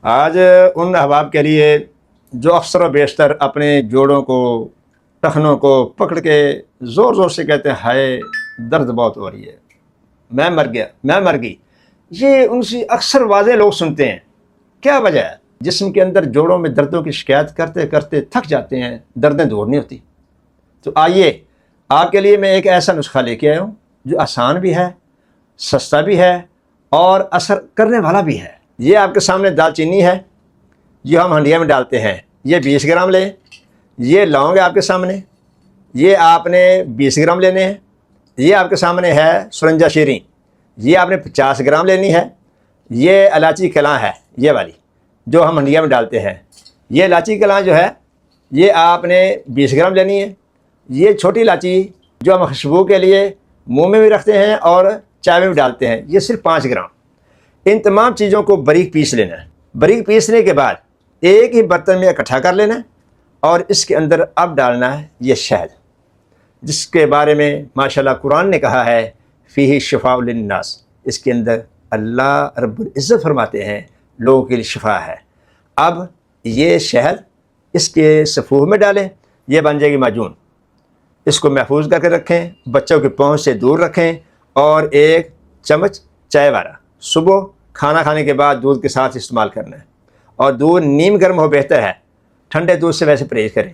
آج ان احباب کے لیے جو اکثر و بیشتر اپنے جوڑوں کو ٹخنوں کو پکڑ کے زور زور سے کہتے ہیں ہائے درد بہت ہو رہی ہے، میں مر گیا، میں مر گئی، یہ ان سے اکثر واضح لوگ سنتے ہیں۔ کیا وجہ ہے؟ جسم کے اندر جوڑوں میں دردوں کی شکایت کرتے کرتے تھک جاتے ہیں، دردیں دور نہیں ہوتی۔ تو آئیے آپ کے لیے میں ایک ایسا نسخہ لے کے آیا ہوں جو آسان بھی ہے، سستا بھی ہے اور اثر کرنے والا بھی ہے۔ یہ آپ کے سامنے دال چینی ہے جو ہم ہنڈیا میں ڈالتے ہیں، یہ 20 گرام لیں۔ یہ لونگ ہے آپ کے سامنے، یہ آپ نے 20 گرام لینے ہیں۔ یہ آپ کے سامنے ہے سرنجا شیریں، یہ آپ نے 50 گرام لینی ہے۔ یہ الائچی کلاں ہے، یہ والی جو ہم ہنڈیا میں ڈالتے ہیں، یہ الائچی کلاں جو ہے یہ آپ نے 20 گرام لینی ہے۔ یہ چھوٹی الائچی جو ہم خوشبو کے لیے منہ میں بھی رکھتے ہیں اور چائے میں بھی ڈالتے ہیں، یہ صرف 5 گرام۔ ان تمام چیزوں کو باریک پیس لینا ہے۔ باریک پیسنے کے بعد ایک ہی برتن میں اکٹھا کر لینا ہے اور اس کے اندر اب ڈالنا ہے یہ شہد، جس کے بارے میں ماشاءاللہ قرآن نے کہا ہے فیہ شفاء للناس، اس کے اندر اللہ رب العزت فرماتے ہیں لوگوں کے لیے شفا ہے۔ اب یہ شہد اس کے سفوح میں ڈالیں، یہ بن جائے گی معجون۔ اس کو محفوظ کر کے رکھیں، بچوں کی پہنچ سے دور رکھیں، اور 1 چمچ چائے والا صبح کھانا کھانے کے بعد دودھ کے ساتھ استعمال کرنا ہے، اور دودھ نیم گرم ہو بہتر ہے، ٹھنڈے دودھ سے ویسے پرہیز کریں۔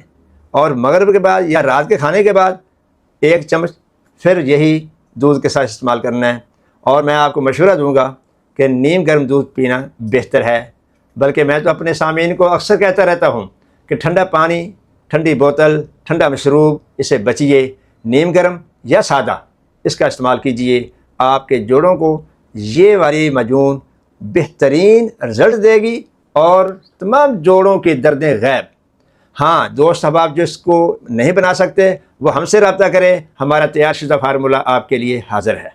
اور مغرب کے بعد یا رات کے کھانے کے بعد 1 چمچ پھر یہی دودھ کے ساتھ استعمال کرنا ہے۔ اور میں آپ کو مشورہ دوں گا کہ نیم گرم دودھ پینا بہتر ہے، بلکہ میں تو اپنے سامعین کو اکثر کہتا رہتا ہوں کہ ٹھنڈا پانی، ٹھنڈی بوتل، ٹھنڈا مشروب، اسے بچیے، نیم گرم یا سادہ اس کا استعمال کیجئے۔ آپ کے جوڑوں کو یہ والی معجون بہترین رزلٹ دے گی اور تمام جوڑوں کی دردیں غائب۔ ہاں، دوست احباب جو اس کو نہیں بنا سکتے وہ ہم سے رابطہ کریں، ہمارا تیار شدہ فارمولہ آپ کے لیے حاضر ہے۔